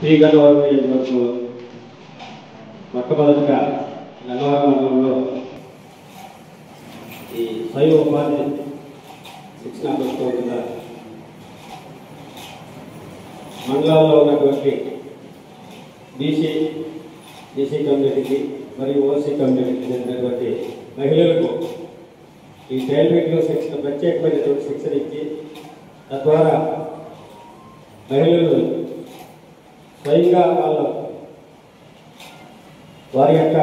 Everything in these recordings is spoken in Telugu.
శ్రీ గన్నవరం నియోజకవర్గంలో మొట్టమొదటిగా గన్నవరం మండలంలో ఈ స్వయం ఉపాధి శిక్షణ ప్రభుత్వం కింద మండలాల్లో ఉన్నటువంటి బీసీ కమ్యూనిటీకి మరియు ఓసీ కమ్యూనిటీకి చెందినటువంటి మహిళలకు ఈ టైలరింగ్లో శిక్షణ ప్రత్యేకమైనటువంటి శిక్షణ ఇచ్చి తద్వారా మహిళలు స్వయంగా వారి యొక్క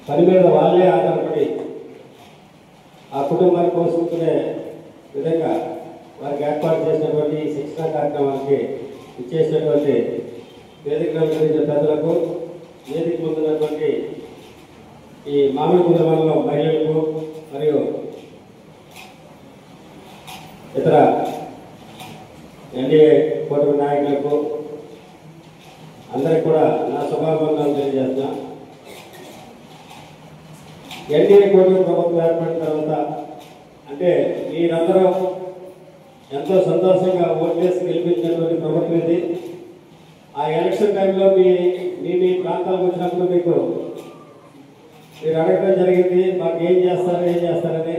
పని మీద వాళ్ళే ఆధారపడి ఆ కుటుంబాన్ని పోషించుకునే విధంగా వారికి ఏర్పాటు చేసినటువంటి శిక్షణ కార్యక్రమానికి ఇచ్చేసినటువంటి వేదిక గురించిన పెద్దలకు వేదిక ముందున్నటువంటి ఈ మామిడి కుటుంబంలో మహిళలకు మరియు ఇతర ఎన్డీఏ కూటమి నాయకులకు అందరికీ కూడా నా శుభాకాంక్షలు తెలియజేస్తున్నా. ఎన్డీఏ కూటమి ప్రభుత్వం ఏర్పడిన తర్వాత అంటే మీరందరూ ఎంతో సంతోషంగా ఓట్లేసి గెలిపించినటువంటి ప్రభుత్వం ఇది. ఆ ఎలక్షన్ టైంలో మీ ప్రాంతాలకు వచ్చినప్పుడు మీరు అడగడం జరిగింది, మాకు ఏం చేస్తారని.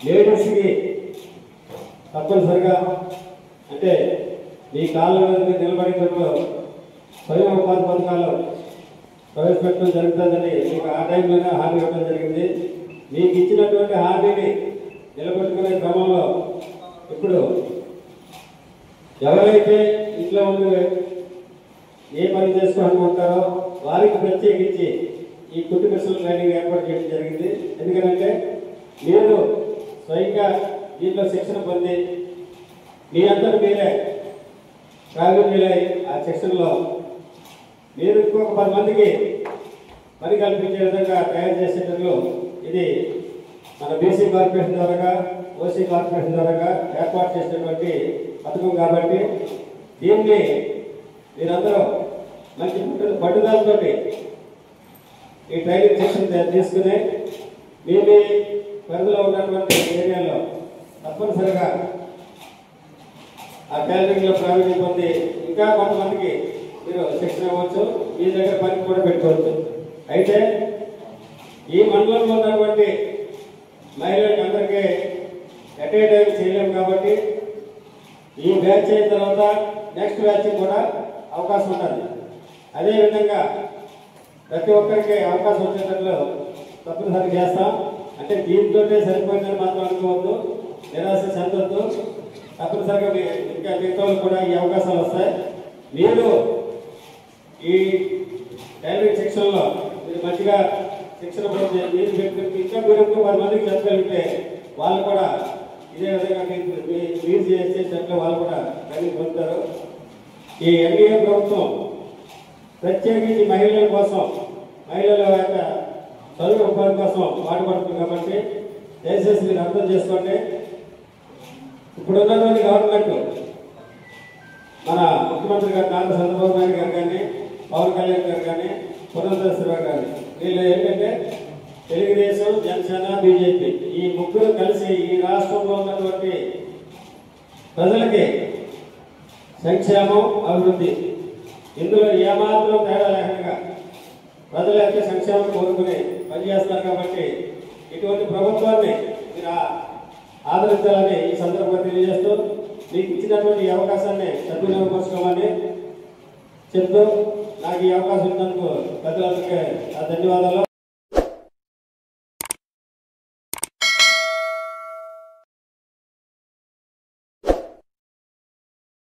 లేడీస్కి తప్పనిసరిగా అంటే మీ కాళ్ళ మీద నిలబడేటప్పుడు స్వయం ఉపాధి పథకాలు ప్రవేశపెట్టడం జరుగుతుందని మీకు ఆ టైంలోనే హామీ ఇవ్వడం జరిగింది. మీకు ఇచ్చినటువంటి హామీని నిలబెట్టుకునే క్రమంలో ఇప్పుడు ఎవరైతే ఇంట్లో ఉండి ఏ పని చేసుకోవాలనుకుంటారో వారికి ప్రత్యేకించి ఈ కుటుంబ ట్రైనింగ్ ఏర్పాటు చేయడం జరిగింది. ఎందుకంటే మీరు స్వయంగా దీంట్లో శిక్షణ పొంది మీ అందరూ మీరే ప్రావీణ్యులై ఆ శిక్షణలో మీరు ఇంకొక 10 మందికి పని కల్పించే విధంగా తయారు చేసేటట్లు ఇది మన బీసీ కార్పొరేషన్ ద్వారా ఓసీ కార్పొరేషన్ ద్వారా ఏర్పాటు చేసినటువంటి పథకం కాబట్టి దీన్ని మీరందరూ మంచి పట్టుదలతో ఈ ట్రైనింగ్ శిక్షణ తీసుకుని మీ పరిధిలో ఉన్నటువంటి ఏరియాలో తప్పనిసరిగా ఆ టైలరింగ్లో ప్రావీణ్యం పొంది ఇంకా కొంతమందికి మీరు శిక్షణ ఇవ్వచ్చు, మీ దగ్గర పని కూడా పెట్టుకోవచ్చు. అయితే ఈ మండలంలో ఉన్నటువంటి మహిళలకు అందరికీ ఎట్ ఏ టైం చేయలేము కాబట్టి ఈ బ్యాచ్ అయిన తర్వాత నెక్స్ట్ బ్యాచ్ కూడా అవకాశం ఉంటుంది. అదేవిధంగా ప్రతి ఒక్కరికి అవకాశం వచ్చేటట్లు తప్పనిసరి చేస్తాం. అంటే దీంతో సరిపోయిందని మాత్రం అనుకోవద్దు, నిరాశ చెందొద్దు. తప్పనిసరిగా ఇంకా మిగతా కూడా ఈ అవకాశాలు వస్తాయి. మీరు ఈ టైలరింగ్ శిక్షణలో మీరు మంచిగా శిక్షణ పొంది ఇంకా మీరు 10 మందికి చెప్పగలిగితే వాళ్ళు కూడా ఇదే విధంగా మీరు చేసేటట్లు వాళ్ళు కూడా ట్రైనింగ్ పొందుతారు. ఈ ఎన్డీఏ ప్రభుత్వం ప్రత్యేకించి మహిళల కోసం, మహిళల యొక్క చదువు ఉపాధి కోసం పాటుపడుతుంది కాబట్టి దయచేసి మీరు అర్థం చేసుకోండి. ఇప్పుడు ఉన్నటువంటి గవర్నమెంట్ మన ముఖ్యమంత్రి గారు నారా చంద్రబాబు నాయుడు గారు కానీ, పవన్ కళ్యాణ్ గారు కానీ, పురంధేశ్వరరావు గారు వీళ్ళు ఏంటంటే తెలుగుదేశం, జనసేన, బీజేపీ ఈ ముగ్గురు కలిసి ఈ రాష్ట్రంలో ఉన్నటువంటి ప్రజలకి సంక్షేమం, అభివృద్ధి ఇందులో ఏమాత్రం తేడా లేకుండా ప్రజల యొక్క సంక్షేమం కోరుకుని పనిచేస్తారు కాబట్టి ఇటువంటి ప్రభుత్వాన్ని మీరు ఆదరించాలని ఈ సందర్భంగా తెలియజేస్తూ మీకు ఇచ్చినటువంటి ఈ అవకాశాన్ని సద్వినియోగపరచుకోమని చెప్తూ నాకు ఈ అవకాశం ఇచ్చినందుకు పెద్దలందరికీ ధన్యవాదాలు.